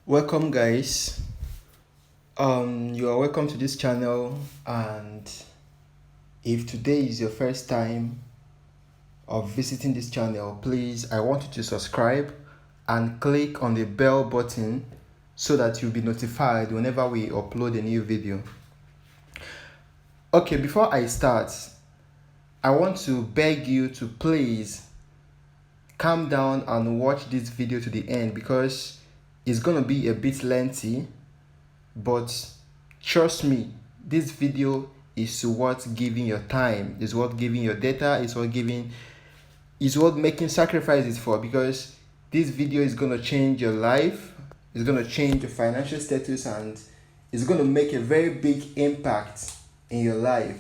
Welcome, guys. You are welcome to this channel, and if today is your first time of visiting this channel, please, I want you to subscribe and click on the bell button so that you'll be notified whenever we upload a new video. Okay, before I start, I want to beg you to please calm down and watch this video to the end because it's gonna be a bit lengthy, but trust me, this video is worth giving your time, is worth giving your data, is worth making sacrifices for, because this video is gonna change your life, it's gonna change your financial status, and it's gonna make a very big impact in your life.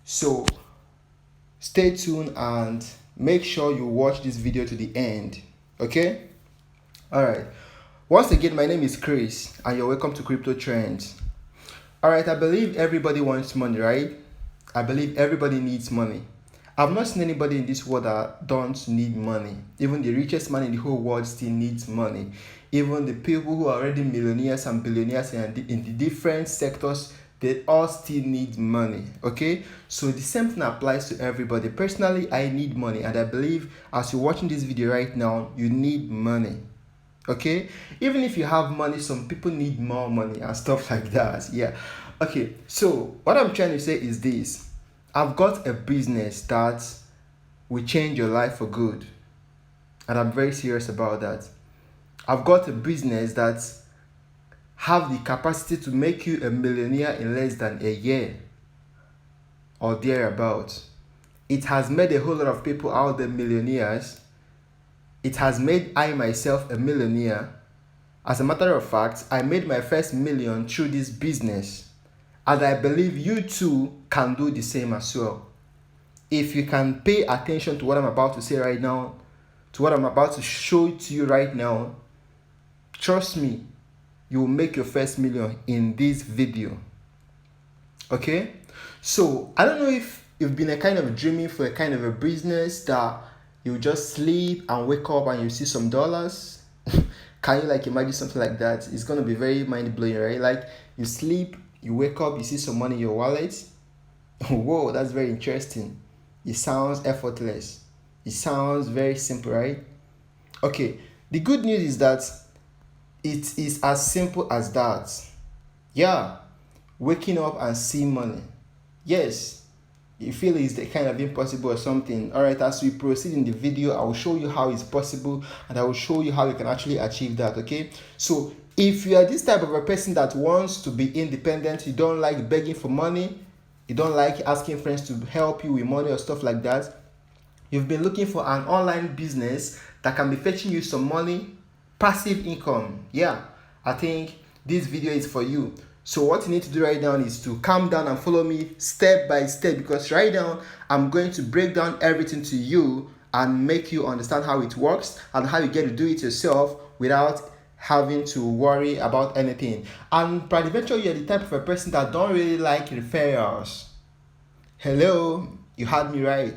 So stay tuned and make sure you watch this video to the end. Okay? Alright. Once again, my name is Chris and you're welcome to Crypto Trends. Alright, I believe everybody wants money, right? I believe everybody needs money. I've not seen anybody in this world that don't need money. Even the richest man in the whole world still needs money. Even the people who are already millionaires and billionaires in the different sectors, they all still need money. Okay, so the same thing applies to everybody. Personally, I need money, and I believe as you're watching this video right now, you need money. Okay, even if you have money, some people need more money and stuff like that. Yeah. Okay, so what I'm trying to say is this: I've got a business that will change your life for good, and I'm very serious about that. I've got a business that have the capacity to make you a millionaire in less than a year or thereabouts. It has made a whole lot of people out there millionaires. It has made I myself a millionaire. As a matter of fact, I made my first million through this business, and I believe you too can do the same as well. If you can pay attention to what I'm about to say right now, to what I'm about to show to you right now, trust me, you will make your first million in this video. Okay, so I don't know if you've been a kind of dreaming for a kind of a business that you just sleep and wake up and you see some dollars. Can you like imagine something like that? It's gonna be very mind-blowing, right? Like you sleep, you wake up, you see some money in your wallet. Whoa, that's very interesting. It sounds effortless. It sounds very simple, right? Okay, the good news is that it is as simple as that. Yeah, waking up and seeing money. Yes, you feel it's the kind of impossible or something. All right, as we proceed in the video, I will show you how it's possible, and I will show you how you can actually achieve that. Okay, so if you are this type of a person that wants to be independent, you don't like begging for money, you don't like asking friends to help you with money or stuff like that, you've been looking for an online business that can be fetching you some money, passive income. Yeah, I think this video is for you. So what you need to do right now is to calm down and follow me step by step, because right now I'm going to break down everything to you and make you understand how it works and how you get to do it yourself without having to worry about anything. And peradventure you're the type of a person that don't really like referrals. Hello, you had me right.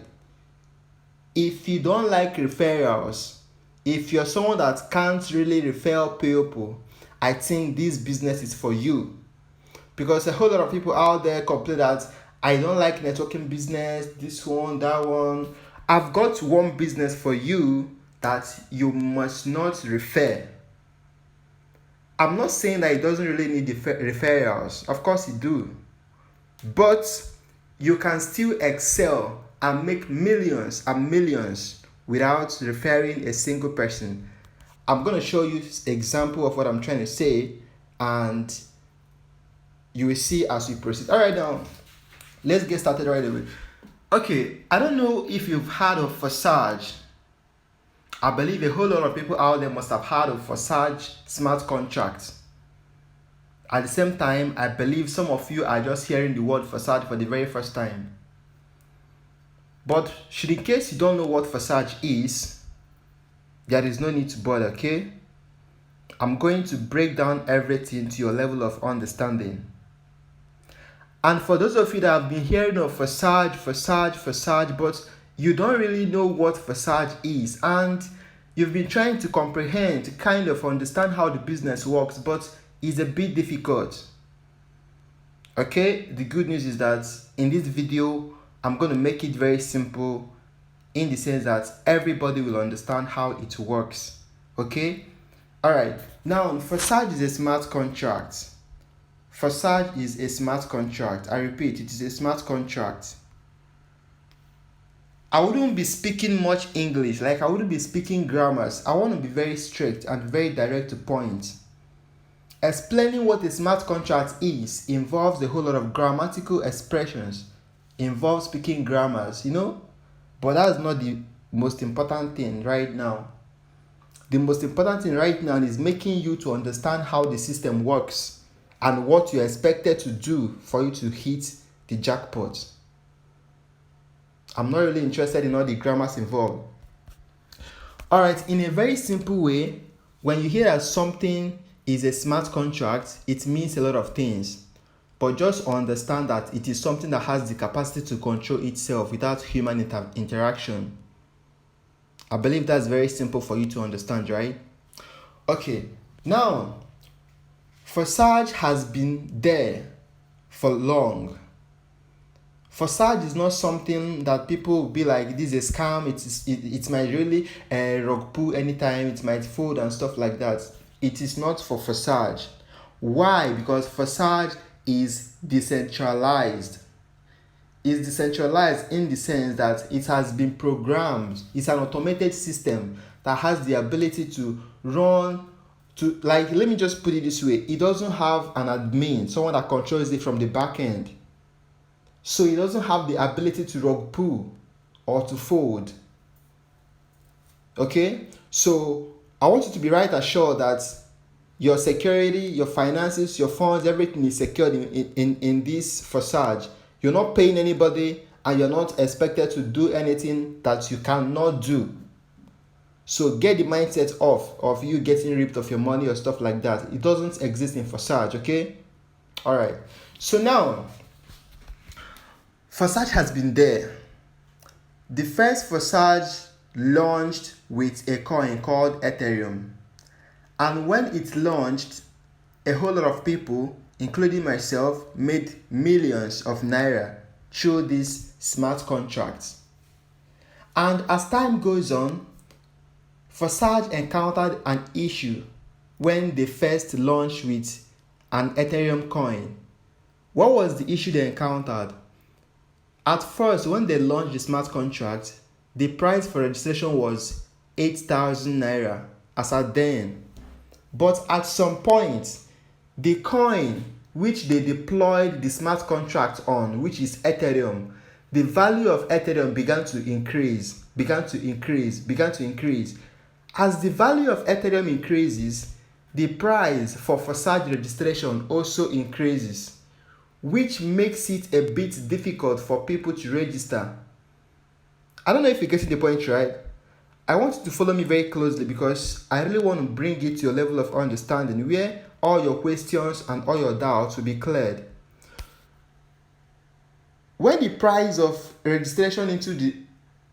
If you don't like referrals, if you're someone that can't really refer people, I think this business is for you. Because a whole lot of people out there complain that I don't like networking business, this one, that one. I've got one business for you that you must not refer. I'm not saying that it doesn't really need referrals. Of course it do. But you can still excel and make millions and millions without referring a single person. I'm going to show you an example of what I'm trying to say, and you will see as we proceed. All right, now let's get started right away. Okay, I don't know if you've heard of Forsage. I believe a whole lot of people out there must have heard of Forsage smart contracts. At the same time, I believe some of you are just hearing the word Forsage for the very first time. But should in case you don't know what Forsage is, there is no need to bother, okay? I'm going to break down everything to your level of understanding. And for those of you that have been hearing of Forsage, but you don't really know what Forsage is, and You've been trying to comprehend, to kind of understand how the business works, but it's a bit difficult. Okay, the good news is that in this video, I'm going to make it very simple in the sense that everybody will understand how it works. Okay, all right. Now, Forsage is a smart contract. Forsage is a smart contract. I repeat, it is a smart contract. I wouldn't be speaking much English, like I wouldn't be speaking grammars. I want to be very strict and very direct to point. Explaining what a smart contract is involves a whole lot of grammatical expressions, involves speaking grammars, but that's not the most important thing right now. The most important thing right now is making you to understand how the system works and what you're expected to do for you to hit the jackpot. I'm not really interested in all the grammars involved. Alright, in a very simple way, when you hear that something is a smart contract, it means a lot of things. But just understand that it is something that has the capacity to control itself without human interaction. I believe that's very simple for you to understand, right? Okay, now, Forsage has been there for long. Forsage is not something that people will be like, this is a scam, it might really rug pull anytime, it might fold and stuff like that. It is not for Forsage. Why? Because Forsage is decentralized. It's decentralized in the sense that it has been programmed. It's an automated system that has the ability to run let me just put it this way. It doesn't have an admin, someone that controls it from the back end. So it doesn't have the ability to rug pull or to fold. Okay? So I want you to be right assured that your security, your finances, your funds, everything is secured in this Forsage. You're not paying anybody and you're not expected to do anything that you cannot do. So get the mindset off of you getting ripped of your money or stuff like that. It doesn't exist in Forsage, okay? All right. So now, Forsage has been there. The first Forsage launched with a coin called Ethereum. And when it launched, a whole lot of people, including myself, made millions of naira through these smart contracts. And as time goes on, Forsage encountered an issue when they first launched with an Ethereum coin. What was the issue they encountered? At first, when they launched the smart contract, the price for registration was 8,000 naira as at then. But at some point, the coin which they deployed the smart contract on, which is Ethereum, the value of Ethereum began to increase. As the value of Ethereum increases, the price for Forsage registration also increases, which makes it a bit difficult for people to register. I don't know if you're getting the point right. I want you to follow me very closely because I really want to bring it to your level of understanding where all your questions and all your doubts will be cleared. When the price of registration into the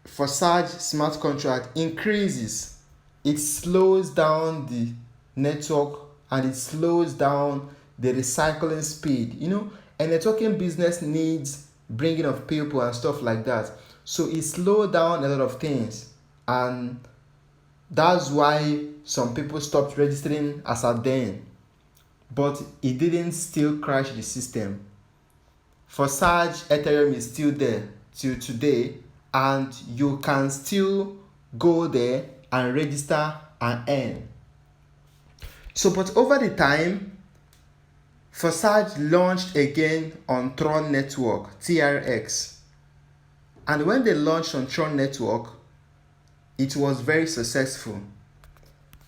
Forsage smart contract increases, it slows down the network and it slows down the recycling speed. A networking business needs bringing of people and stuff like that. So it slowed down a lot of things. And that's why some people stopped registering as at then. But it didn't still crash the system. Forsage Ethereum is still there till today, and you can still go there and register and earn. So, but over the time, Forsage launched again on Tron Network, TRX. And when they launched on Tron Network, it was very successful.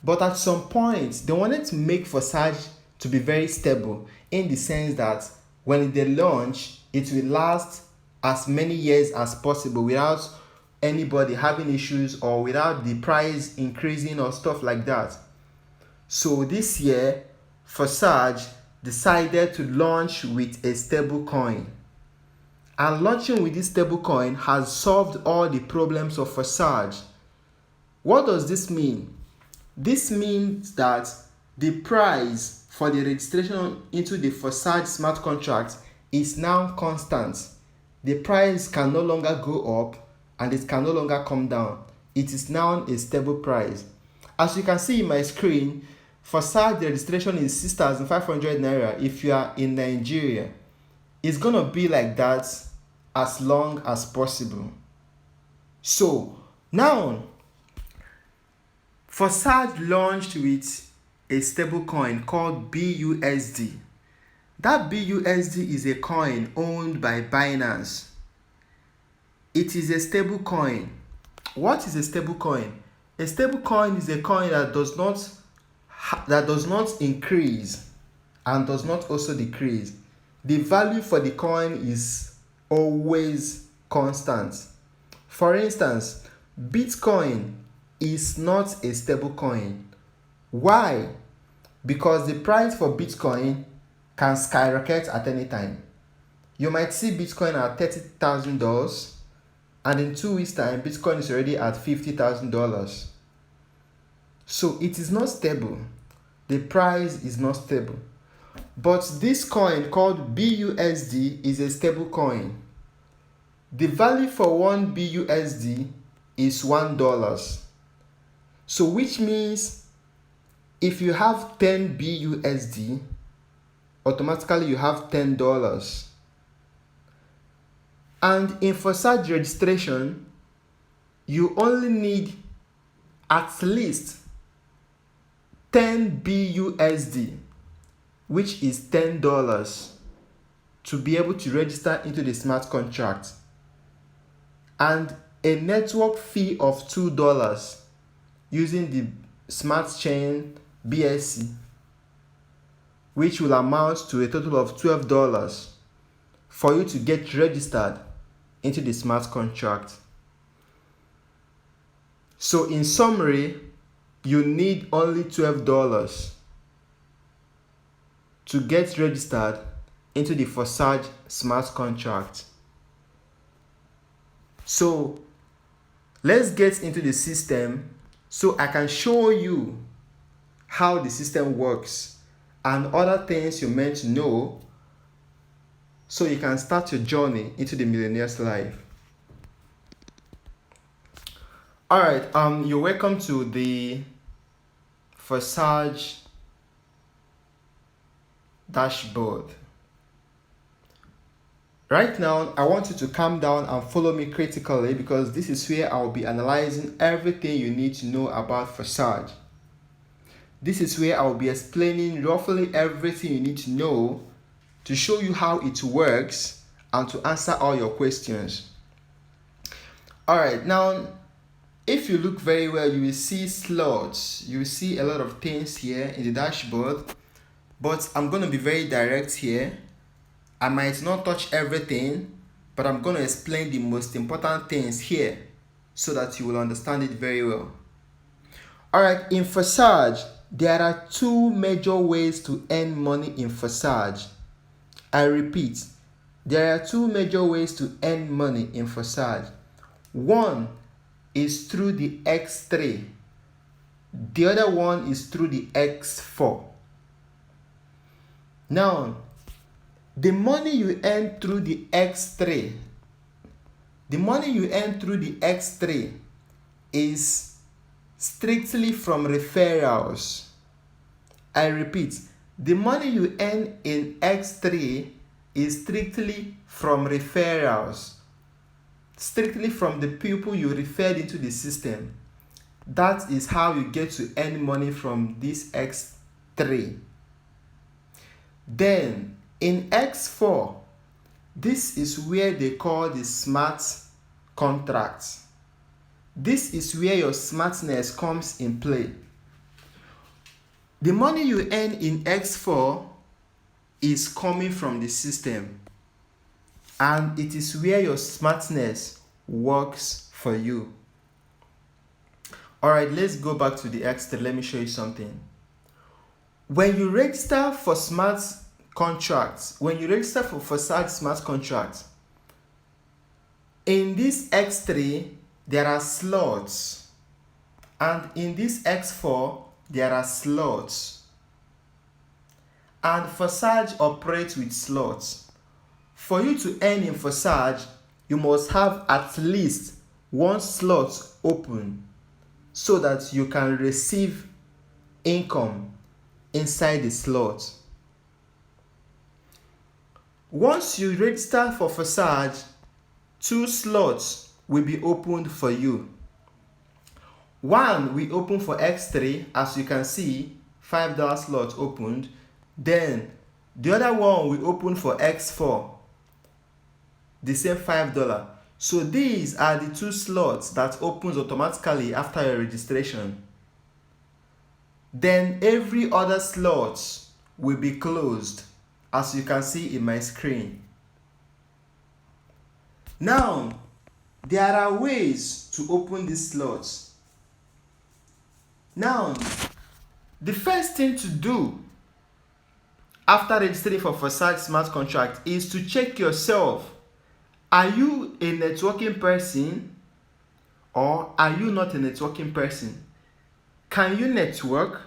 But at some point, they wanted to make Forsage to be very stable in the sense that when they launch, it will last as many years as possible without anybody having issues or without the price increasing or stuff like that. So this year, Forsage decided to launch with a stable coin. And launching with this stable coin has solved all the problems of Forsage. What does this mean? This means that the price for the registration into the Forsage smart contract is now constant. The price can no longer go up and it can no longer come down. It is now a stable price. As you can see in my screen, Forsage the registration is 6,500 naira if you are in Nigeria. It's gonna be like that as long as possible. So now, Forsage launched with a stable coin called BUSD. That BUSD is a coin owned by Binance. It is a stable coin. What is a stable coin? A stable coin is a coin that does not increase and does not also decrease. The value for the coin is always constant. For instance, Bitcoin is not a stable coin. Why? Because the price for Bitcoin can skyrocket at any time. You might see Bitcoin at $30,000 and in 2 weeks time Bitcoin is already at $50,000. So it is not stable. The price is not stable. But this coin called BUSD is a stable coin. The value for one BUSD is $1. So which means if you have 10 BUSD, automatically you have $10. And in Forsage registration, you only need at least 10 BUSD, which is $10, to be able to register into the smart contract, and a network fee of $2 using the smart chain BSC, which will amount to a total of $12 for you to get registered into the smart contract. So in summary, you need only $12 to get registered into the Forsage smart contract. So let's get into the system so I can show you how the system works and other things you're meant to know so you can start your journey into the millionaire's life. Alright, you're welcome to the Forsage dashboard. Right now, I want you to calm down and follow me critically because this is where I'll be analyzing everything you need to know about Forsage. This is where I'll be explaining roughly everything you need to know to show you how it works and to answer all your questions. Alright, now if you look very well, you will see slots. You will see a lot of things here in the dashboard, but I'm going to be very direct here. I might not touch everything, but I'm going to explain the most important things here so that you will understand it very well. Alright, in Forsage, there are two major ways to earn money in Forsage. I repeat, there are two major ways to earn money in Forsage. One is through the X3. The other one is through the X4. Now, the money you earn through the X3, is strictly from referrals. I repeat, the money you earn in X3 is strictly from referrals, strictly from the people you referred into the system. That is how you get to earn money from this X3. Then in X4, this is where they call the smart contract. This is where your smartness comes in play. The money you earn in X4 is coming from the system, and it is where your smartness works for you. Alright, let's go back to the X3. Let me show you something. When you register for smart contracts, when you register for Forsage smart contracts, in this X3, there are slots. And in this X4, there are slots. And Forsage operates with slots. For you to earn in Forsage, you must have at least one slot open so that you can receive income inside the slot. Once you register for Forsage, 2 slots will be opened for you. One will open for X3, as you can see, $5 slot opened. Then the other one will open for X4, the same $5. So these are the 2 slots that opens automatically after your registration. Then every other slot will be closed, as you can see in my screen. Now, there are ways to open these slots. Now, the first thing to do after registering for Forsage Smart Contract is to check yourself. Are you a networking person or are you not a networking person? Can you network?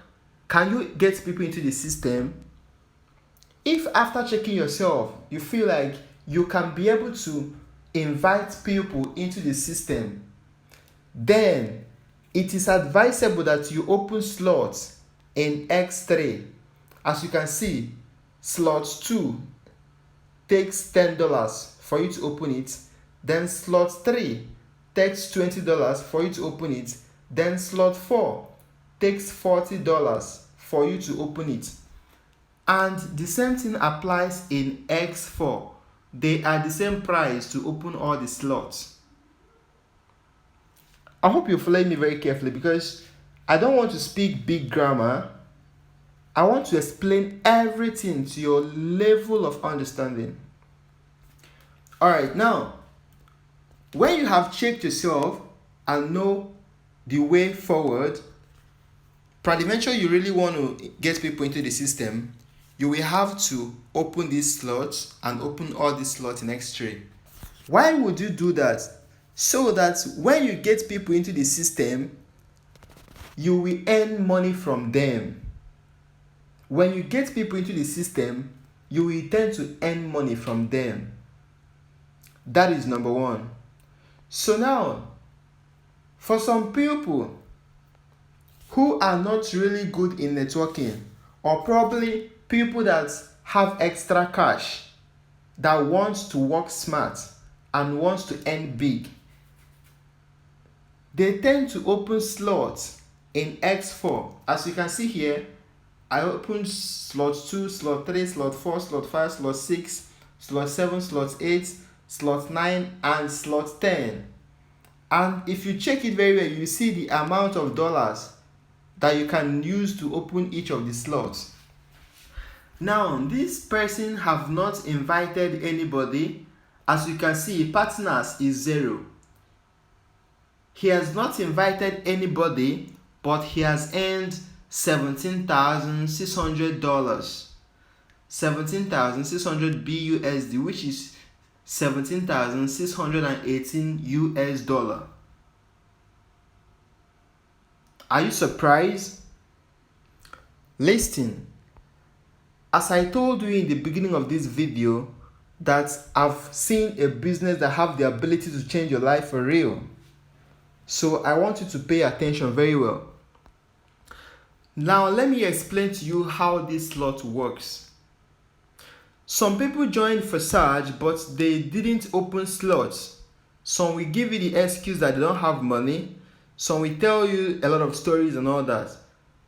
Can you get people into the system? If after checking yourself, you feel like you can be able to invite people into the system, then it is advisable that you open slots in X3. As you can see, slot 2 takes $10 for you to open it. Then slot 3 takes $20 for you to open it. Then slot 4 takes $40 for you to open it. And the same thing applies in X4. They are the same price to open all the slots. I hope you follow me very carefully because I don't want to speak big grammar. I want to explain everything to your level of understanding. Alright, now, when you have checked yourself and know the way forward, peradventure you really want to get people into the system, you will have to open these slots and open all these slots in X3. Why would you do that? So that when you get people into the system, you will earn money from them. When you get people into the system, you will tend to earn money from them. That is number one. So now, for some people who are not really good in networking, or probably people that have extra cash, that wants to work smart and wants to earn big, they tend to open slots in X4. As you can see here, I opened slot 2, slot 3, slot 4, slot 5, slot 6, slot 7, slot 8, slot 9, and slot 10. And if you check it very well, you see the amount of dollars that you can use to open each of the slots. Now, this person have not invited anybody. As you can see, partners is 0. He has not invited anybody, but he has earned $17,600. $17,600 BUSD, which is $17,618. Are you surprised? Listen, as I told you in the beginning of this video, that I've seen a business that have the ability to change your life for real. So I want you to pay attention very well. Now let me explain to you how this slot works. Some people joined Forsage, but they didn't open slots. Some will give you the excuse that they don't have money. Some will tell you a lot of stories and all that.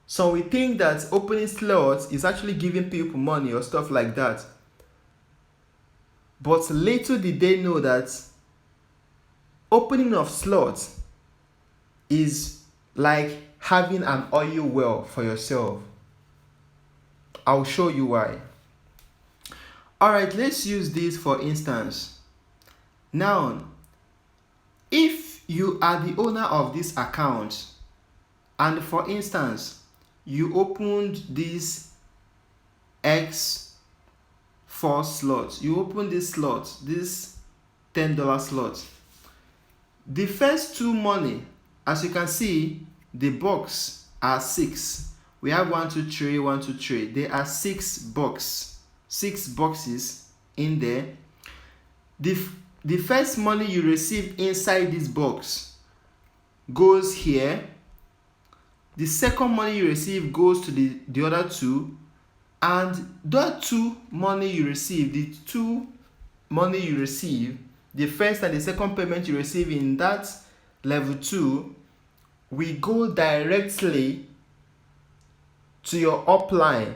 Some will think that opening slots is actually giving people money or stuff like that. But little did they know that opening of slots is like having an oil well for yourself. I'll show you why. Alright, let's use this for instance. Now, if you are the owner of this account, and for instance, you opened this X4 slot, you opened this slot, this $10 slot. The first 2 money, as you can see, the box are 6. We have 1, 2, 3, 1, 2, 3. There are 6 boxes in there. The first money you receive inside this box goes here. The second money you receive goes to the other 2, and that 2 money you receive, the 2 money you receive, the first and the second payment you receive in that level 2, we go directly to your upline.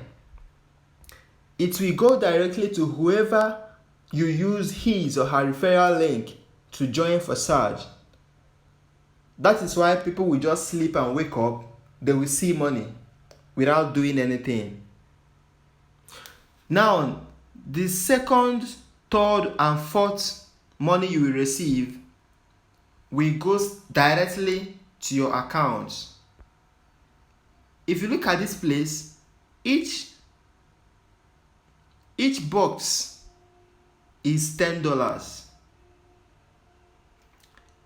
It will go directly to whoever you use his or her referral link to join Forsage. That is why people will just sleep and wake up, they will see money without doing anything. Now, the second, third, and fourth money you will receive will go directly to your account. If you look at this place, each box is $10.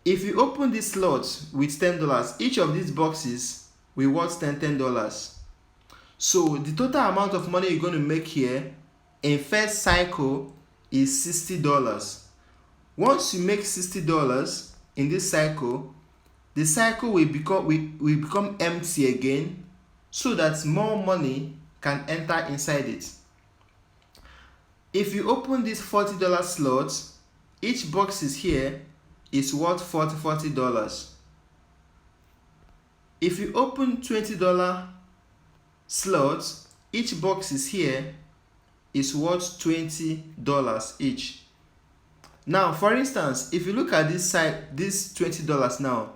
If you open this slot with $10, each of these boxes will worth $10. So the total amount of money you're going to make here in first cycle is $60. Once you make $60 in this cycle, the cycle will become empty again, so that more money can enter inside it. If you open this $40 slot, each box is here is worth $40. If you open $20 slots, each box is here is worth $20 each. Now, for instance, if you look at this side, this $20 now,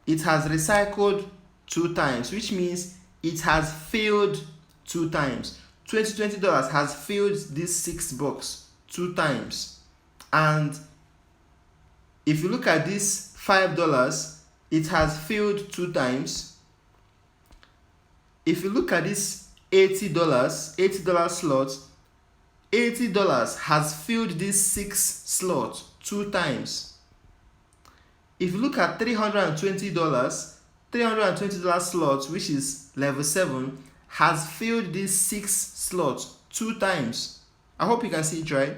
it has recycled 2 times, which means it has filled 2 times. $20 has filled this 6 box 2 times. And if you look at this $5, it has filled 2 times. If you look at this $80 slot, $80 has filled this 6 slot 2 times. If you look at $320 slot, which is level 7, has filled this 6 slot 2 times. I hope you can see it right.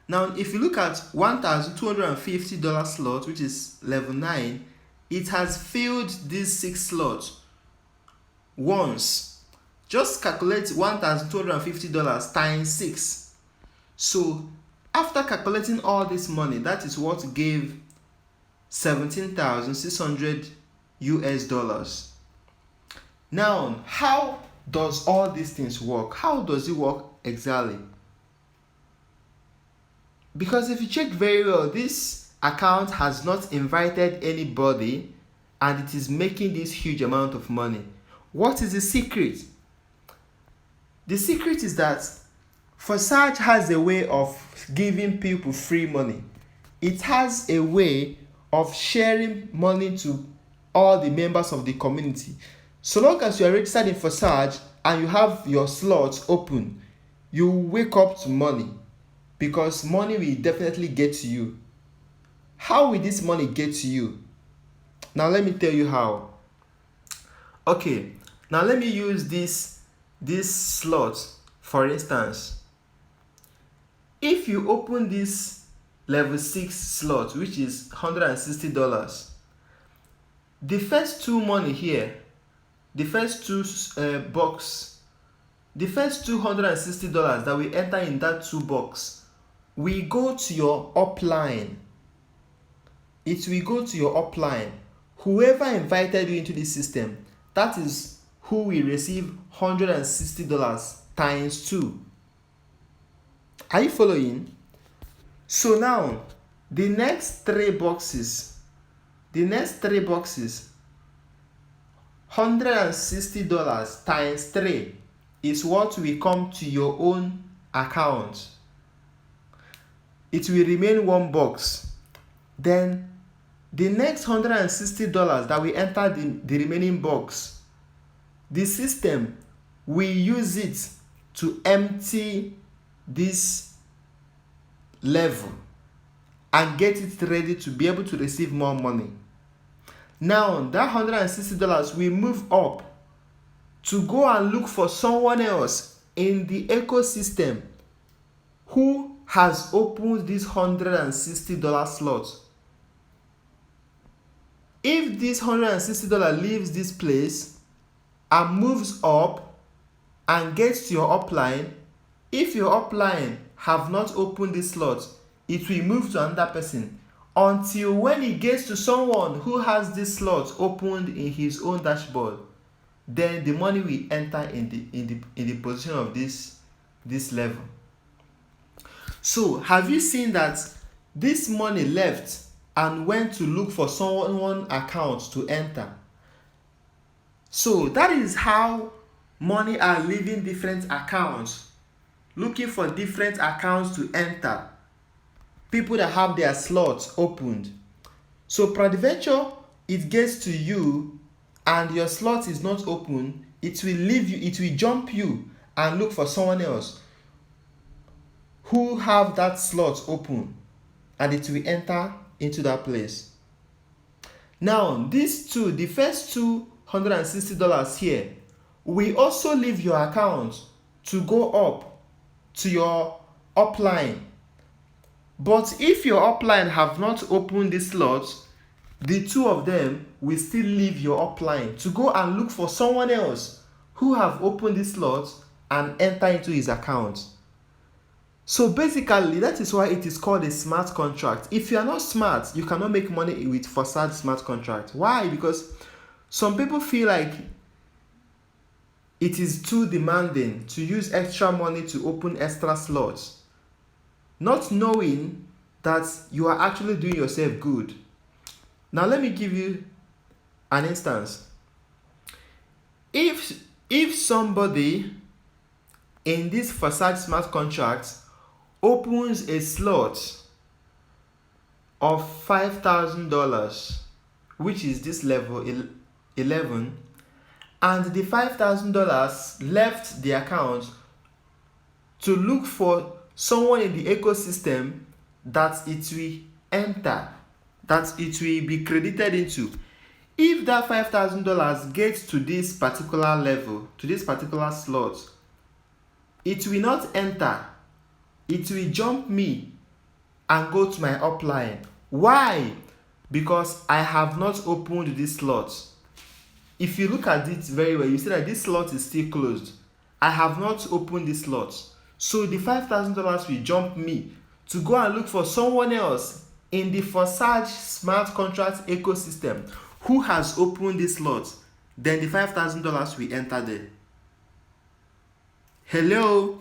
Now, if you look at $1,250 slot, which is level 9, it has filled this 6 slot once. Just calculate $1,250 times 6. So after calculating all this money, that is what gave $17,600 US. Now, how does all these things work? How does it work exactly? Because if you check very well, this account has not invited anybody and it is making this huge amount of money. What is the secret? The secret is that Forsage has a way of giving people free money. It has a way of sharing money to all the members of the community. So long as you are registered in Forsage and you have your slots open, you wake up to money, because money will definitely get to you. How will this money get to you? Now let me tell you how. Okay, now let me use this slot for instance. If you open this level 6 slot, which is $160, the first 2 money here, the first 2 box, the first $260 that we enter in that 2 box, we go to your upline. It will go to your upline. Whoever invited you into this system, that is who will receive $160 times 2. Are you following? So now, the next 3 boxes, $160 times 3 is what will come to your own account. It will remain 1 box. Then the next $160 that we enter the remaining box, the system will use it to empty this level and get it ready to be able to receive more money. Now that $160 will move up to go and look for someone else in the ecosystem who has opened this $160 slot. If this $160 leaves this place and moves up and gets to your upline, if your upline have not opened this slot, it will move to another person until when it gets to someone who has this slot opened in his own dashboard, then the money will enter in the position of this level. So have you seen that this money left and went to look for someone's account to enter? So that is how money are leaving different accounts, looking for different accounts to enter. People that have their slots opened. So peradventure it gets to you and your slot is not open, it will leave you, it will jump you and look for someone else who have that slot open, and it will enter into that place. Now these two, the first $260 here, will also leave your account to go up to your upline. But if your upline have not opened this slot, the two of them will still leave your upline to go and look for someone else who have opened this slot and enter into his account. So basically, that is why it is called a smart contract. If you are not smart, you cannot make money with FORSAGE smart contract. Why? Because some people feel like it is too demanding to use extra money to open extra slots, not knowing that you are actually doing yourself good. Now let me give you an instance. If somebody in this FORSAGE smart contract opens a slot of $5,000, which is this level 11, and the $5,000 left the account to look for someone in the ecosystem that it will enter, that it will be credited into. If that $5,000 gets to this particular level, to this particular slot, it will not enter. It will jump me and go to my upline. Why? Because I have not opened this slot. If you look at it very well, you see that this slot is still closed. I have not opened this slot. So the $5,000 will jump me to go and look for someone else in the FORSAGE smart contract ecosystem who has opened this slot. Then the $5,000 will enter there. Hello?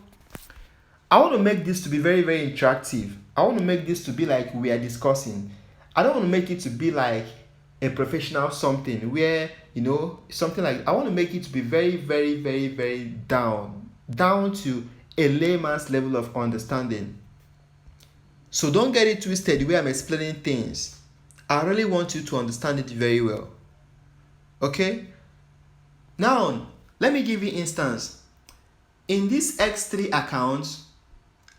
I want to make this to be very, very interactive. I want to make this to be like we are discussing. I don't want to make it to be like a professional something where, something like, I want to make it to be very, very, very, very down to a layman's level of understanding. So don't get it twisted the way I'm explaining things. I really want you to understand it very well. Okay? Now, let me give you an instance. In this X3 account,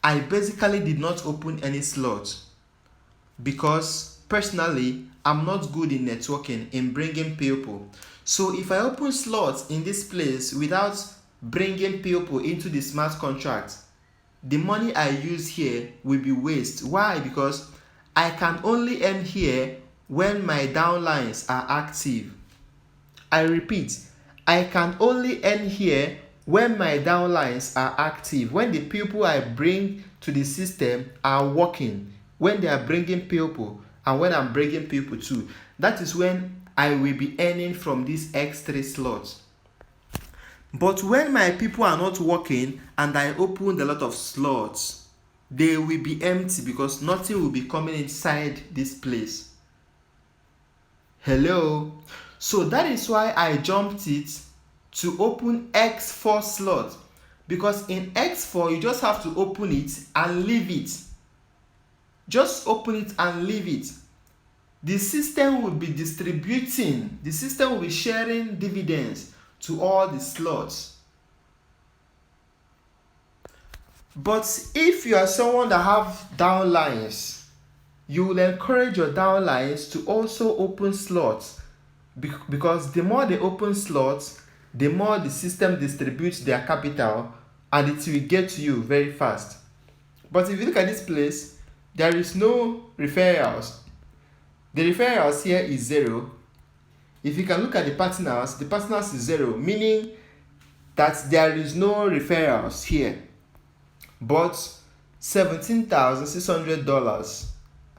I basically did not open any slots because personally, I'm not good in networking, in bringing people. So if I open slots in this place without bringing people into the smart contract, the money I use here will be waste. Why? Because I can only earn here when my downlines are active. I repeat, I can only earn here when my downlines are active, when the people I bring to the system are working, when they are bringing people, and when I'm bringing people too. That is when I will be earning from this X3 slot. But when my people are not working and I opened a lot of slots, they will be empty because nothing will be coming inside this place. Hello? So that is why I jumped it to open X4 slot, because in X4 you just have to open it and leave it. Just open it and leave it. The system will be distributing, the system will be sharing dividends to all the slots. But if you are someone that have downlines, you will encourage your downlines to also open slots because the more they open slots, the more the system distributes their capital, and it will get to you very fast. But if you look at this place, there is no referrals. The referrals here is 0. If you can look at the partners is 0, meaning that there is no referrals here. But $17,600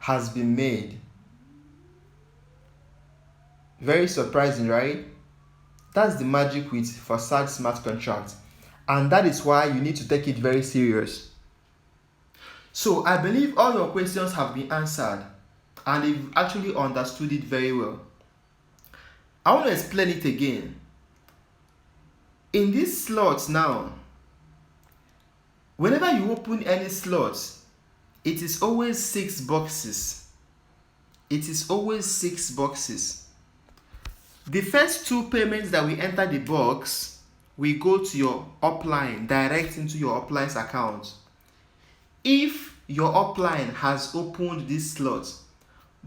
has been made. Very surprising, right? That's the magic with FORSAGE smart contract, and that is why you need to take it very serious. So I believe all your questions have been answered, and you've actually understood it very well. I want to explain it again. In this slot now, whenever you open any slot, it is always 6 boxes. It is always 6 boxes. The first 2 payments that we enter the box, we go to your upline, direct into your upline's account. If your upline has opened this slot,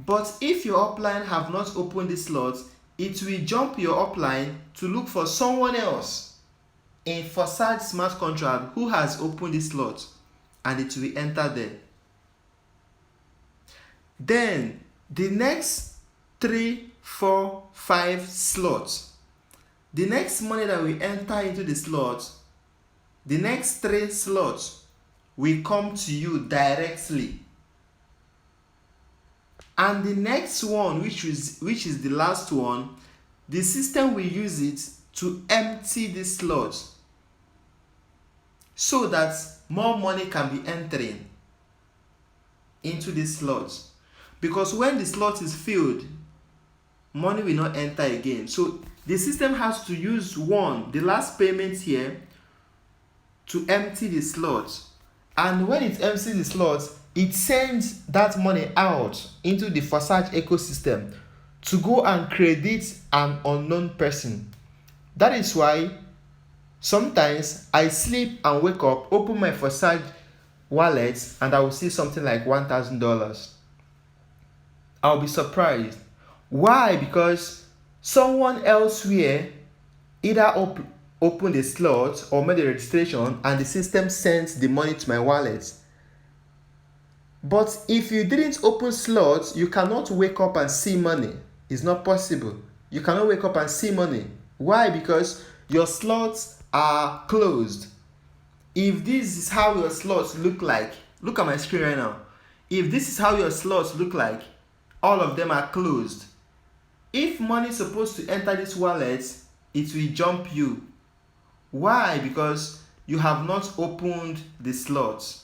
but if your upline have not opened this slot, it will jump your upline to look for someone else in FORSAGE smart contract who has opened this slot, and it will enter there. Then the next 3, 4, 5 slots, the next money that we enter into the slot, the next 3 slots will come to you directly, and the next one, which is the last one, the system will use it to empty this slot so that more money can be entering into this slot. Because when the slot is filled, money will not enter again. So the system has to use the last payment here, to empty the slot. And when it empties the slot, it sends that money out into the FORSAGE ecosystem to go and credit an unknown person. That is why sometimes I sleep and wake up, open my FORSAGE wallet, and I will see something like $1,000. I'll be surprised. Why? Because someone elsewhere either opened a slot or made a registration, and the system sends the money to my wallet. But if you didn't open slots, you cannot wake up and see money. It's not possible. You cannot wake up and see money. Why? Because your slots are closed. If this is how your slots look like, look at my screen right now. If this is how your slots look like, all of them are closed. If money is supposed to enter this wallet, it will jump you. Why? Because you have not opened the slots.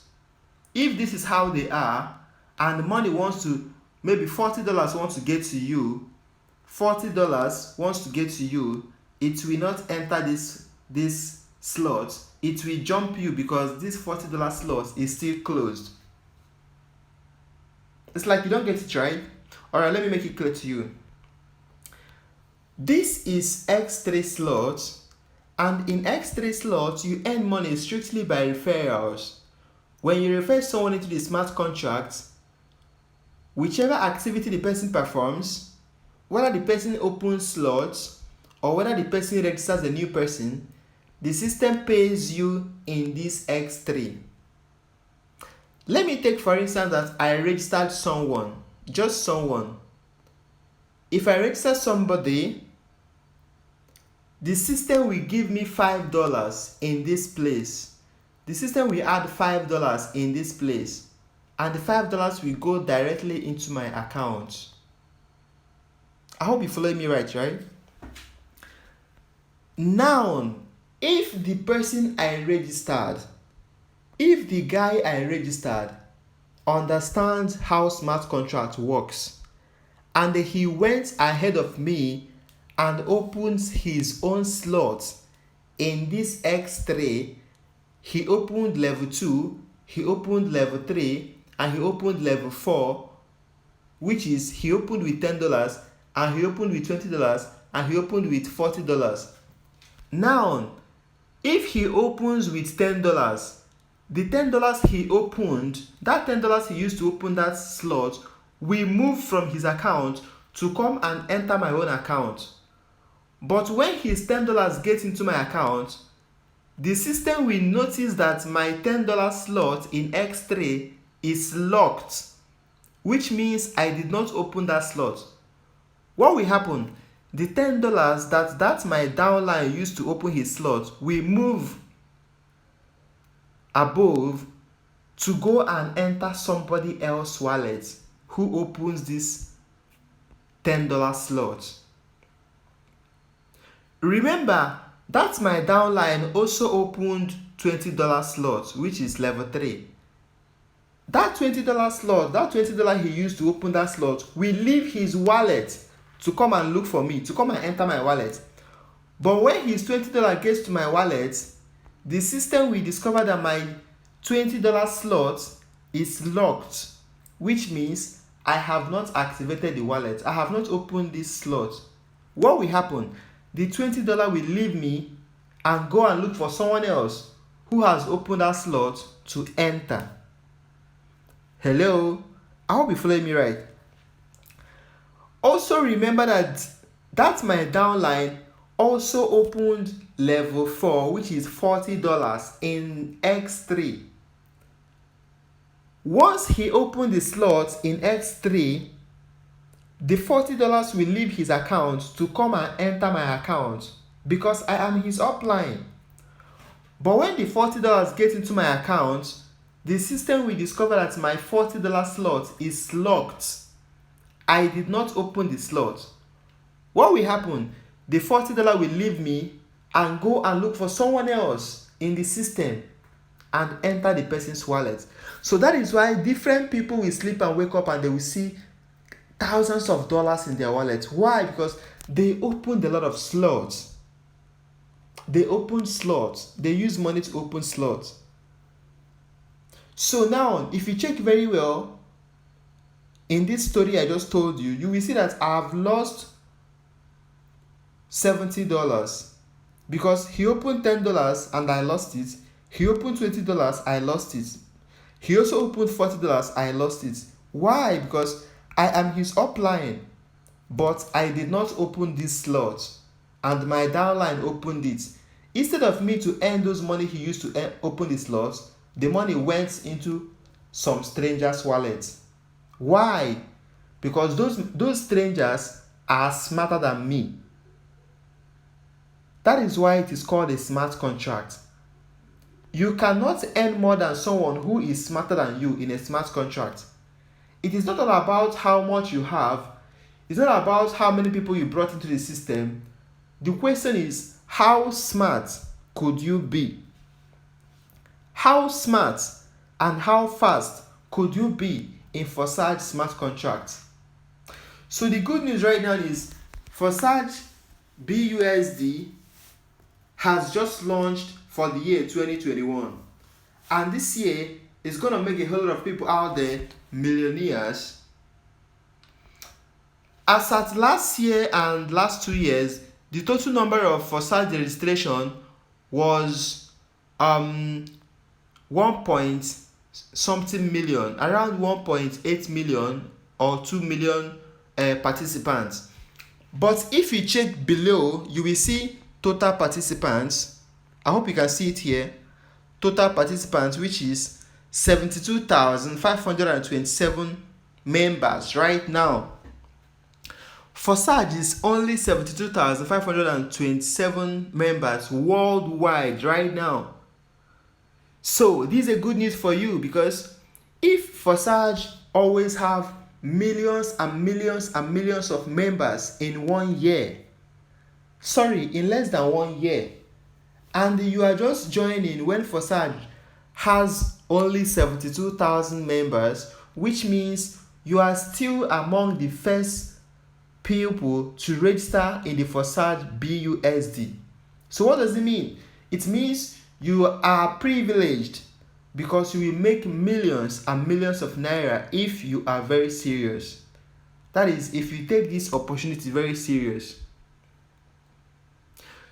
If this is how they are, and the money wants to, maybe $40 wants to get to you, $40 wants to get to you, it will not enter this slot. It will jump you because this $40 slot is still closed. It's like you don't get it, right? Alright, let me make it clear to you. This is X3 slots, and in X3 slots, you earn money strictly by referrals. When you refer someone into the smart contract, whichever activity the person performs, whether the person opens slots or whether the person registers a new person, the system pays you in this X3. Let me take for instance that I registered someone, just someone. If I register somebody, the system will give me $5 in this place. The system will add $5 in this place, and the $5 will go directly into my account. I hope you follow me right? Now, if the person I registered, if the guy I registered understands how smart contract works, and he went ahead of me and opens his own slot in this X3, he opened level 2, he opened level 3, and he opened level 4, which is he opened with $10, and he opened with $20, and he opened with $40. Now, if he opens with $10, the $10 he opened, that $10 he used to open that slot, will move from his account to come and enter my own account. But when his $10 gets into my account, the system will notice that my $10 slot in X3 is locked, which means I did not open that slot. What will happen? The $10 that my downline used to open his slot will move above to go and enter somebody else's wallet who opens this $10 slot. Remember that my downline also opened $20 slot, which is level 3. That $20 slot, that $20 he used to open that slot will leave his wallet to come and look for me, to come and enter my wallet. But when his $20 gets to my wallet, the system will discover that my $20 slot is locked, which means I have not activated the wallet. I have not opened this slot. What will happen? The $20 will leave me and go and look for someone else who has opened that slot to enter. Hello? I hope you're following me right. Also remember that my downline also opened level 4, which is $40 in X3. Once he opened the slot in X3, the $40 will leave his account to come and enter my account because I am his upline. But when the $40 gets into my account, the system will discover that my $40 slot is locked. I did not open the slot. What will happen? The $40 will leave me and go and look for someone else in the system and enter the person's wallet. So that is why different people will sleep and wake up and they will see thousands of dollars in their wallet. Why? Because they opened a lot of slots. They opened slots. They use money to open slots. So now, if you check very well, in this story I just told you, you will see that I have lost $70 because he opened $10 and I lost it. He opened $20, I lost it. He also opened $40, I lost it. Why? Because I am his upline, but I did not open this slot and my downline opened it. Instead of me to earn those money he used to open the slot, the money went into some stranger's wallet. Why? Because those strangers are smarter than me. That is why it is called a smart contract. You cannot earn more than someone who is smarter than you in a smart contract. It is not all about how much you have. It's not about how many people you brought into the system. The question is, how smart could you be? How smart and how fast could you be in Forsage smart contract? So the good news right now is Forsage BUSD has just launched for the year 2021, and this year is going to make a whole lot of people out there millionaires. As at last year and last 2 years, the total number of Forsage registration was 1 point something million, around 1.8 million or 2 million participants. But if you check below, you will see total participants. I hope you can see it here. Total participants, which is 72,527 members right now. Forsage is only 72,527 members worldwide right now. So this is a good news for you, because if Forsage always have millions and millions and millions of members in 1 year, in less than 1 year, and you are just joining when Forsage has only 72,000 members, which means you are still among the first people to register in the Forsage BUSD. So what does it mean? It means you are privileged because you will make millions and millions of naira if you are very serious. That is, if you take this opportunity very serious.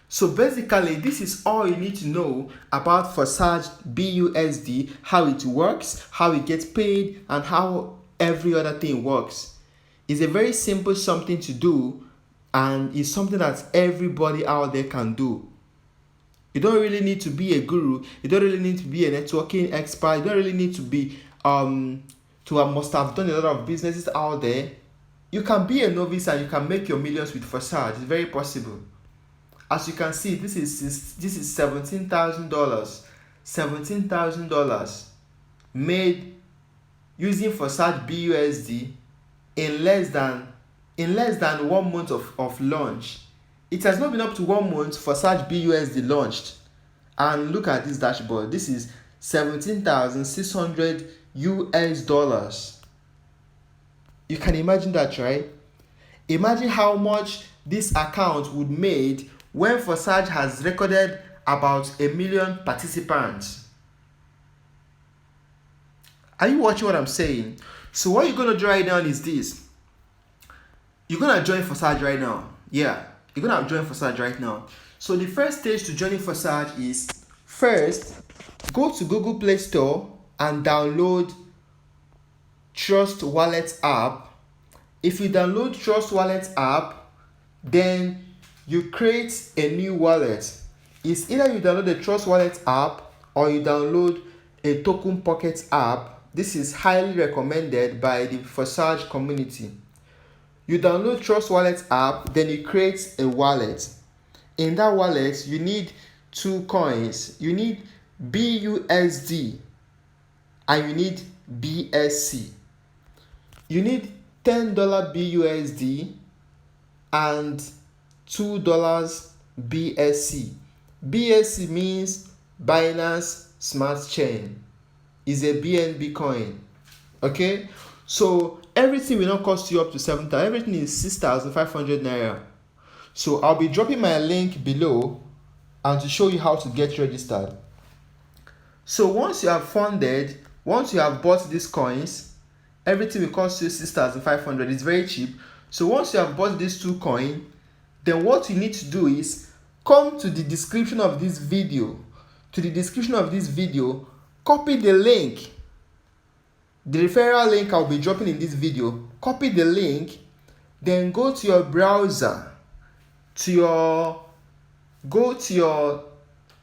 So basically, this is all you need to know about Forsage BUSD, how it works, how it gets paid, and how every other thing works. It's a very simple something to do, and it's something that everybody out there can do. You don't really need to be a guru. You don't really need to be a networking expert. You don't really need to be must have done a lot of businesses out there. You can be a novice and you can make your millions with Forsage. It's very possible. As you can see, this is $17,000. $17,000 made using Forsage BUSD in less than 1 month of launch. It has not been up to 1 month Forsage BUSD launched. And look at this dashboard. This is $17,600 US. You can imagine that, right? Imagine how much this account would made when Forsage has recorded about 1 million participants. Are you watching what I'm saying? So what you're going to do right now is this. You're going to join Forsage right now. Yeah, you're going to join Forsage right now. So the first stage to joining Forsage is, first, go to Google Play Store and download Trust Wallet app. If you download Trust Wallet app, then you create a new wallet. It's either you download the Trust Wallet app or you download a Token Pocket app. This is highly recommended by the Forsage community. You download Trust Wallet app, then you create a wallet. In that wallet, you need 2 coins. You need BUSD and you need BSC. You need $10 BUSD and $2 BSC. BSC means Binance Smart Chain. Is a BNB coin. Okay, so everything will not cost you up to 7,000. Everything is 6,500 naira. So I'll be dropping my link below and to show you how to get registered. So once you have funded, once you have bought these coins, everything will cost you 6,500. It's very cheap. So once you have bought these 2 coins, then what you need to do is come to the description of this video. Copy the link, the referral link I'll be dropping in this video. Copy the link, then go to your browser, go to your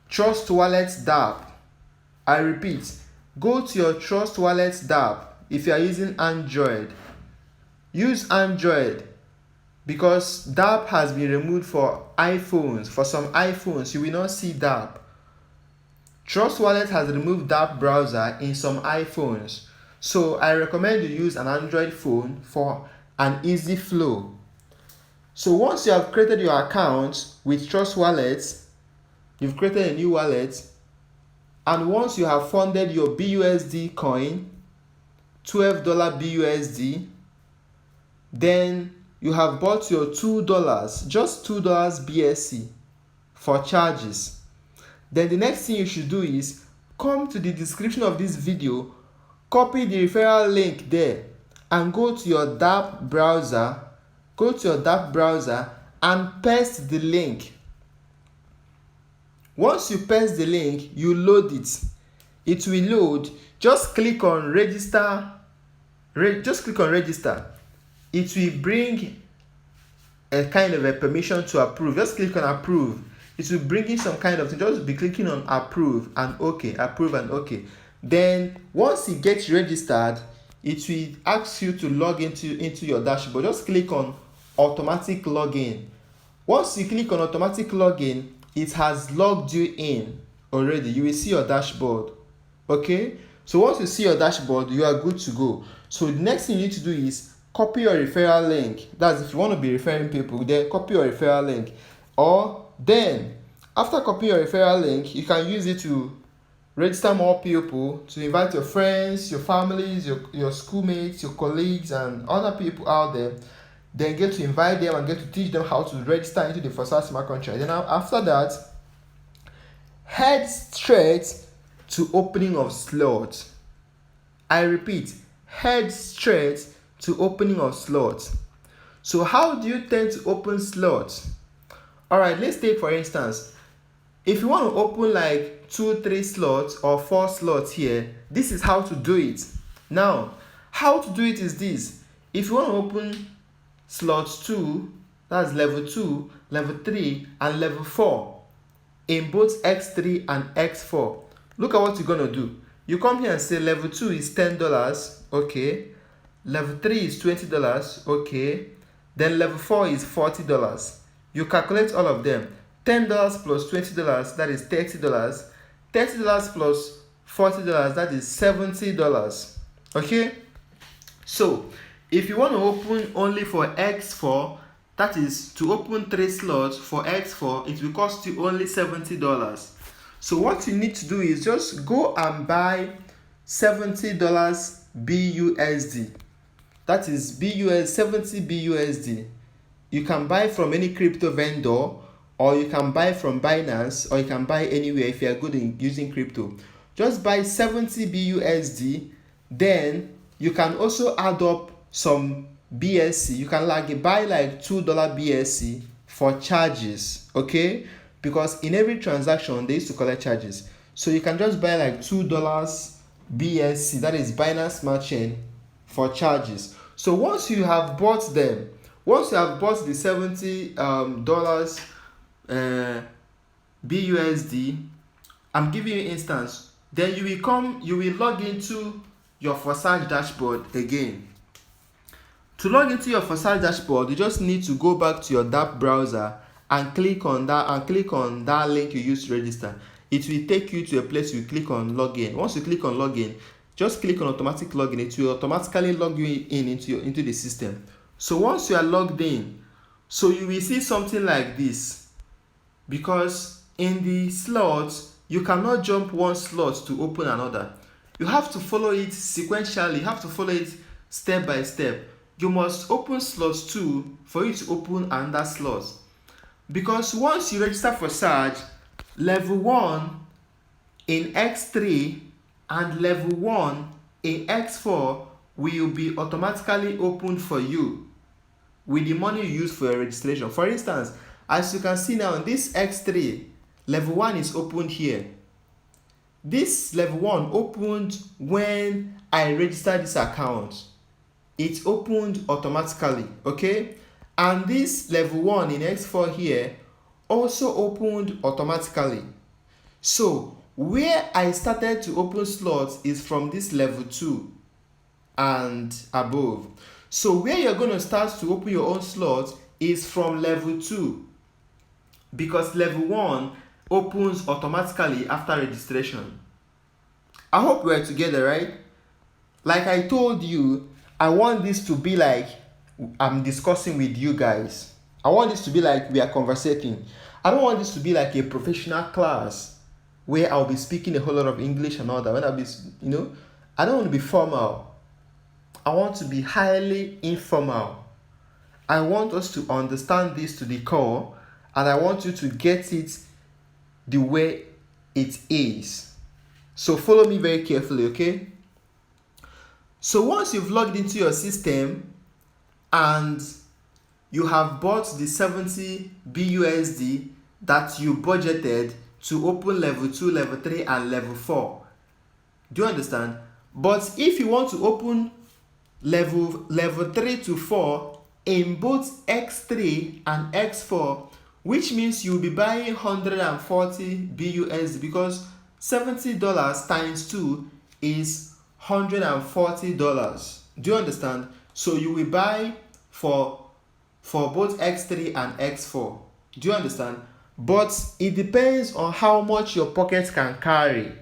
Trust Wallet Dapp. I repeat, go to your Trust Wallet Dapp. If you are using Android, use Android, because Dapp has been removed for iPhones. For some iPhones, you will not see Dapp. Trust Wallet has removed Dapp browser in some iPhones. So I recommend you use an Android phone for an easy flow. So once you have created your account with Trust Wallet, you've created a new wallet, and once you have funded your BUSD coin, $12 BUSD, then you have bought your $2, just $2 BSC for charges. Then the next thing you should do is come to the description of this video, copy the referral link there, and go to your Dapp browser. And paste the link. Once you paste the link, you load it. It will load. Just click on register. It will bring a kind of a permission to approve. Just click on approve. It will bring in some kind of thing. Just be clicking on approve and okay, approve and okay. Then once it gets registered, it will ask you to log into your dashboard. Just click on automatic login. Once you click on automatic login, it has logged you in already. You will see your dashboard. Okay, so once you see your dashboard, you are good to go. So the next thing you need to do is copy your referral link. That's if you want to be referring people, then copy your referral link. Or then after copying your referral link, you can use it to register more people, to invite your friends, your families, your schoolmates, your colleagues, and other people out there. Then get to invite them and get to teach them how to register into the Forsage smart contract. Then after that, head straight to opening of slots. I repeat, head straight to opening of slots. So how do you tend to open slots? Alright, let's take for instance, if you want to open like 2-3 slots or 4 slots here, this is how to do it. Now, how to do it is this. If you want to open slots 2, That's level 2, level 3, and level 4 in both X3 and X4. Look at what you're going to do. You come here and say level 2 is $10, okay. Level 3 is $20, okay. Then level 4 is $40. You calculate all of them. $10 plus $20, that is $30. $30 plus $40, that is $70. Okay? So, if you want to open only for X4, that is to open 3 slots for X4, it will cost you only $70. So what you need to do is just go and buy $70 BUSD. That is 70 BUSD. You can buy from any crypto vendor, or you can buy from Binance, or you can buy anywhere if you are good in using crypto. Just buy 70 BUSD. Then you can also add up some BSC. You can buy like $2 BSC for charges, okay? Because in every transaction they used to collect charges. So you can just buy like $2 BSC, that is Binance Smart Chain, for charges. So once you have bought them, once you have bought the $70 BUSD, I'm giving you an instance, then you will log into your Forsage dashboard again. To log into your Forsage dashboard, you just need to go back to your Dapp browser and click on that link you used to register. It will take you to a place you click on login. Once you click on login, just click on automatic login. It will automatically log you into the system. So once you are logged in, so you will see something like this, because in the slots you cannot jump one slot to open another. You have to follow it sequentially. You have to follow it step by step. You must open slots 2 for you to open another slot. Because once you register for Forsage, level 1 in X3 and level 1 in X4 will be automatically opened for you with the money you use for your registration. For instance, as you can see now, this X3, level 1 is opened here. This level 1 opened when I registered this account. It opened automatically, okay? And this level 1 in X4 here also opened automatically. So where I started to open slots is from this level 2 and above. So where you're going to start to open your own slot is from level 2, because level 1 opens automatically after registration. I hope we're together, right? Like I told you, I want this to be like I'm discussing with you guys. I want this to be like we are conversating. I don't want this to be like a professional class where I'll be speaking a whole lot of English and all that. When I'll be, I don't want to be formal. I want to be highly informal. I want us to understand this to the core, and I want you to get it the way it is. So follow me very carefully, okay? So once you've logged into your system and you have bought the 70 BUSD that you budgeted to open level 2, level 3, and level 4. Do you understand? But if you want to open level 3 to 4 in both X3 and X4, which means you'll be buying 140 BUSD, because $70 times 2 is $140. Do you understand? So you will buy for both X3 and X4. Do you understand? But it depends on how much your pocket can carry.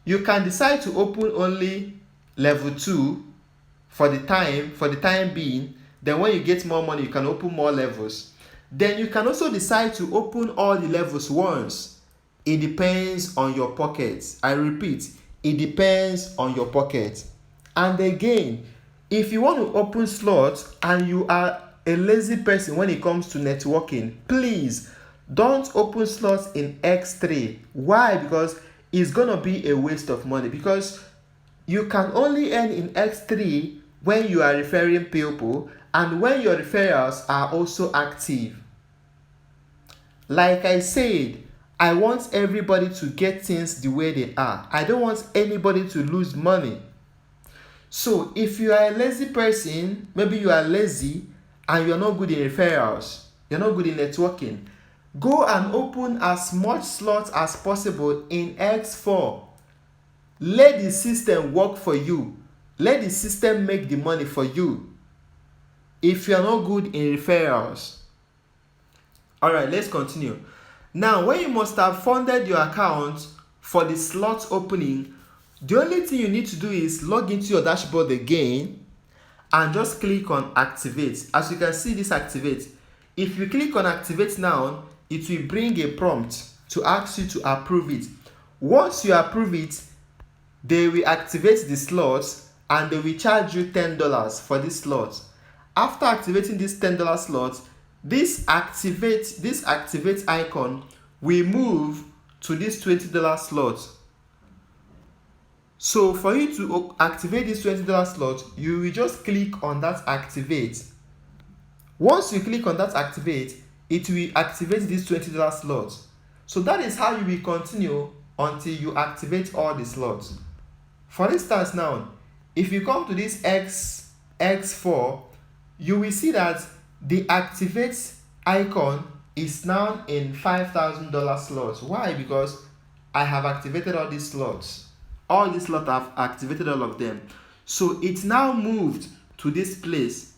You can decide to open only level 2 for the time being. Then when you get more money, you can open more levels. Then you can also decide to open all the levels once. It depends on your pocket. I repeat, it depends on your pocket. And again, if you want to open slots and you are a lazy person when it comes to networking, please don't open slots in X3. Why? Because it's going to be a waste of money, because you can only earn in X3 when you are referring people and when your referrals are also active. Like I said, I want everybody to get things the way they are. I don't want anybody to lose money. So if you are a lazy person, maybe you are lazy and you're not good in referrals, you're not good in networking, go and open as much slots as possible in X4. Let the system work for you. Let the system make the money for you. If you're not good in referrals. Alright, let's continue. Now, when you must have funded your account for the slot opening, the only thing you need to do is log into your dashboard again and just click on activate. As you can see, this activate. If you click on activate now, it will bring a prompt to ask you to approve it. Once you approve it, they will activate the slots and they will charge you $10 for this slot. After activating this $10 slot, this activate icon will move to this $20 slot. So for you to activate this $20 slot, you will just click on that activate. Once you click on that activate, it will activate this $20 slot. So that is how you will continue until you activate all the slots. For instance now, if you come to this X4, you will see that the activate icon is now in $5,000 slots. Why? Because I have activated all these slots. All these slots, I've activated all of them. So it's now moved to this place.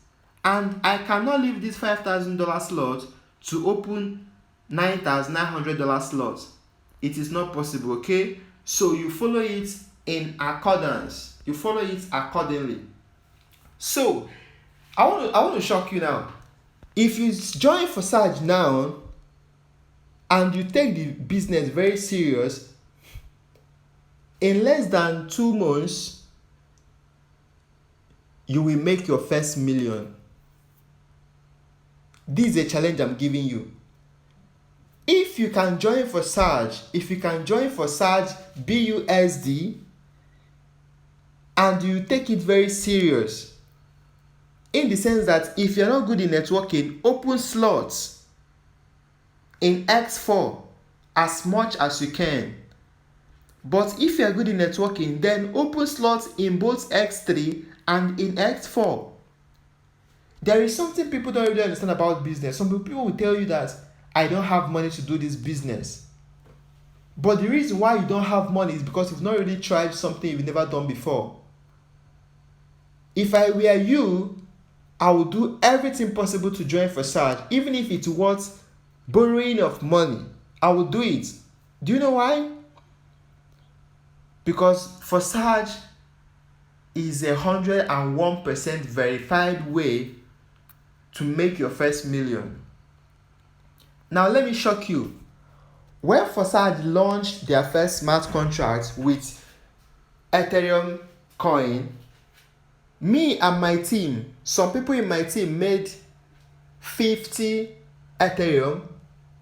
And I cannot leave this $5,000 slot to open $9,900 slots. It is not possible, okay? So you follow it in accordance. You follow it accordingly. So I want to shock you now. If you join Forsage now and you take the business very serious, in less than 2 months, you will make your first million. This is a challenge I'm giving you. If you can join Forsage, BUSD, and you take it very serious, in the sense that if you're not good in networking, open slots in X4 as much as you can. But if you're good in networking, then open slots in both X3 and in X4. There is something people don't really understand about business. Some people will tell you that I don't have money to do this business. But the reason why you don't have money is because you've not really tried something you've never done before. If I were you, I would do everything possible to join Forsage, even if it was borrowing of money. I would do it. Do you know why? Because Forsage is 101% verified way to make your first million. Now let me shock you. When Forsage launched their first smart contract with Ethereum coin, me and my team, some people in my team made 50 Ethereum,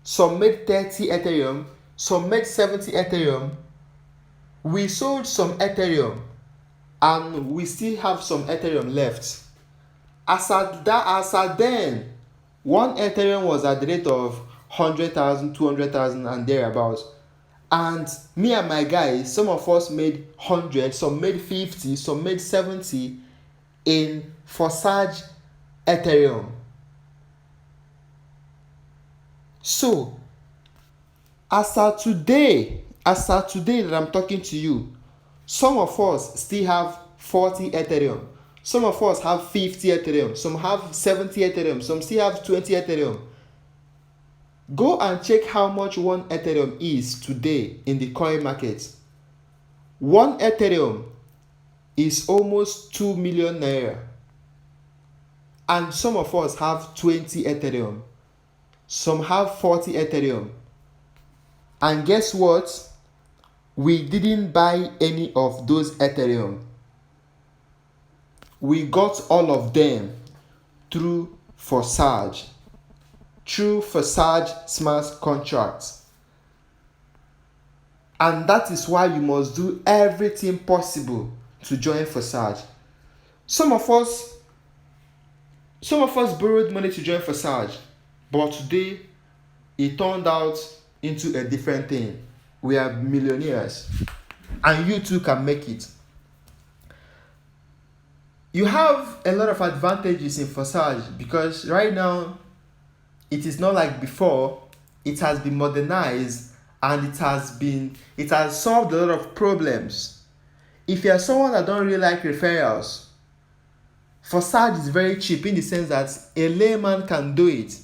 some made 30 Ethereum, some made 70 Ethereum. We sold some Ethereum and we still have some Ethereum left. As at then, one Ethereum was at the rate of 100,000, 200,000 and thereabouts. And me and my guys, some of us made 100, some made 50, some made 70 in Forsage Ethereum. So, as at today that I'm talking to you, some of us still have 40 Ethereum. Some of us have 50 Ethereum. Some have 70 Ethereum. Some still have 20 Ethereum. Go and check how much one Ethereum is today in the coin market. One Ethereum is almost 2 million naira. And some of us have 20 Ethereum. Some have 40 Ethereum. And guess what? We didn't buy any of those Ethereum. We got all of them through Forsage. Through Forsage smart contracts. And that is why you must do everything possible to join Forsage. Some of us borrowed money to join Forsage, but today it turned out into a different thing. We are millionaires, and you too can make it. You have a lot of advantages in Forsage because right now it is not like before. It has been modernized and it has solved a lot of problems. If you are someone that don't really like referrals, Forsage is very cheap in the sense that a layman can do it.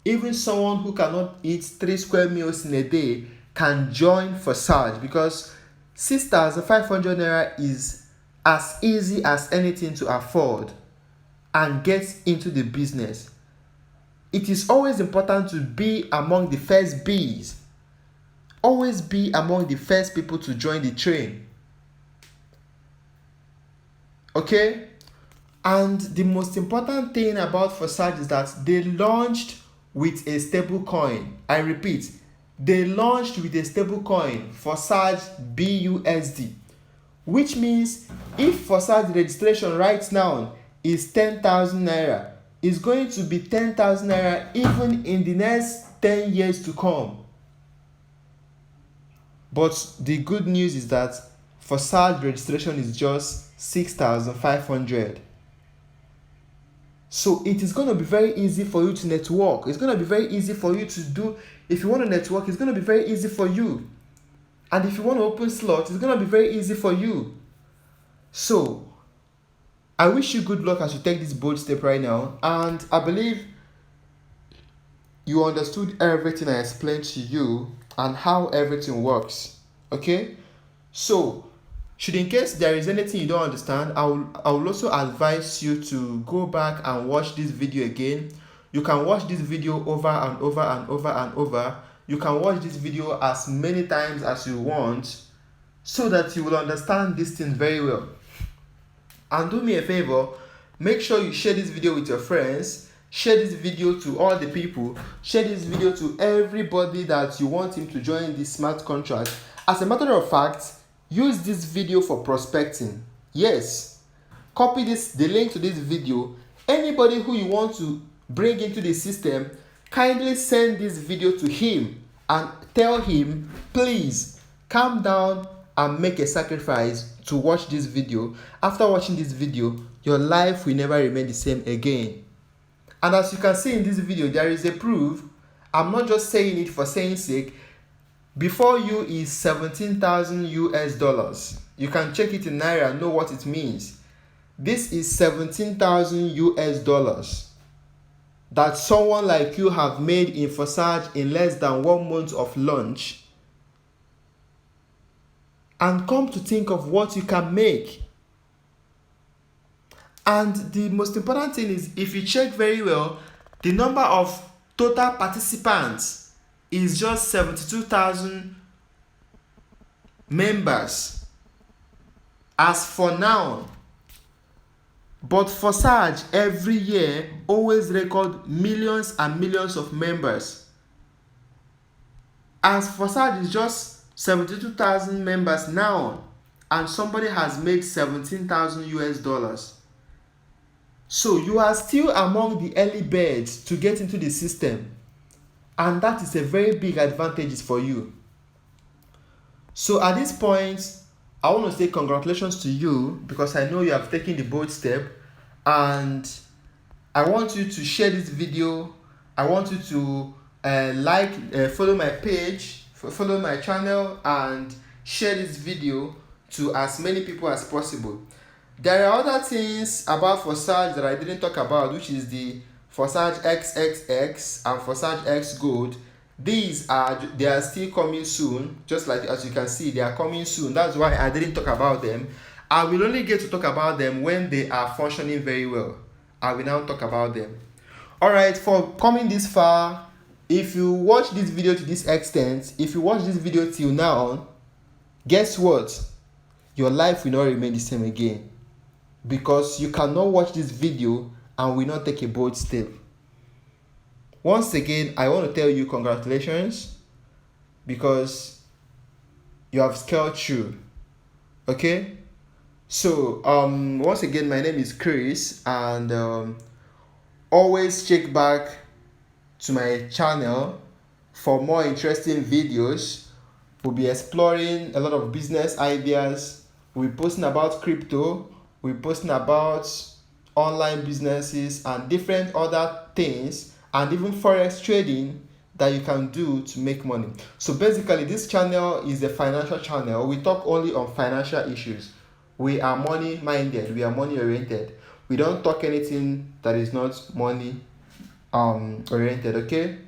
Even someone who cannot eat 3 square meals in a day can join Forsage because 6,500 naira is as easy as anything to afford and get into the business. It is always important to be among the first bees. Always be among the first people to join the train. Okay? And the most important thing about Forsage is that they launched with a stable coin. I repeat, they launched with a stable coin, Forsage BUSD, which means if Forsage registration right now is 10,000 naira, it's going to be 10,000 naira even in the next 10 years to come. But the good news is that Forsage registration is just 6,500. So it is going to be very easy for you to network. It's going to be very easy for you to do. If you want to network, it's going to be very easy for you. And if you want to open slots, it's going to be very easy for you. So I wish you good luck as you take this bold step right now. And I believe you understood everything I explained to you and how everything works. Okay? So should in case there is anything you don't understand, I will also advise you to go back and watch this video again. You can watch this video over and over and over and over. You can watch this video as many times as you want so that you will understand this thing very well. And do me a favor, make sure you share this video with your friends. Share this video to all the people. Share this video to everybody that you want him to join this smart contract. As a matter of fact, use this video for prospecting. Yes, copy the link to this video. Anybody who you want to bring into the system, kindly send this video to him and tell him, please calm down and make a sacrifice to watch this video. After watching this video, your life will never remain the same again. And as you can see in this video, there is a proof. I'm not just saying it for saying sake. Before you is 17,000 US dollars. You can check it in Naira and know what it means. This is 17,000 US dollars that someone like you have made in Forsage in less than 1 month of launch. And come to think of what you can make. And the most important thing is, if you check very well, the number of total participants is just 72,000 members as for now. But Forsage every year always record millions and millions of members. As Forsage is just 72,000 members now, and somebody has made 17,000 US dollars. So you are still among the early birds to get into the system. And that is a very big advantage for you. So at this point, I want to say congratulations to you because I know you have taken the bold step. And I want you to share this video. I want you to follow my page, follow my channel, and share this video to as many people as possible. There are other things about Forsage that I didn't talk about, which is the Forsage XXX and Forsage X Gold. They are still coming soon. Just like as you can see, they are coming soon. That's why I didn't talk about them. I will only get to talk about them when they are functioning very well. I will now talk about them. Alright, for coming this far, if you watch this video to this extent, if you watch this video till now, guess what? Your life will not remain the same again. Because you cannot watch this video and will not take a bold step. Once again, I want to tell you congratulations because you have scaled through. Okay? So, once again, my name is Chris, and always check back to my channel for more interesting videos. We'll be exploring a lot of business ideas. We'll be posting about crypto. We'll we're posting about online businesses and different other things, and even forex trading that you can do to make money. So basically, this channel is a financial channel. We talk only on financial issues. We are money minded, we are money oriented. We don't talk anything that is not money oriented, okay?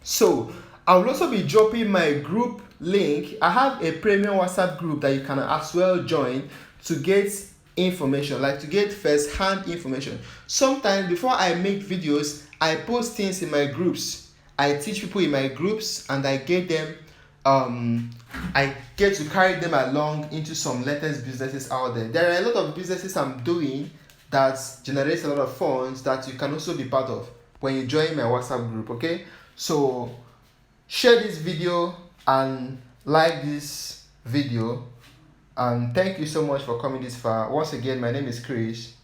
So I will also be dropping my group link. I have a premium WhatsApp group that you can as well join to get information, like to get first hand information. Sometimes before I make videos, I post things in my groups. I teach people in my groups and I get them I get to carry them along into some latest businesses out there. There are a lot of businesses I'm doing that generates a lot of funds that you can also be part of when you join my WhatsApp group, okay? So share this video and like this video, and thank you so much for coming this far. Once again, my name is Chris.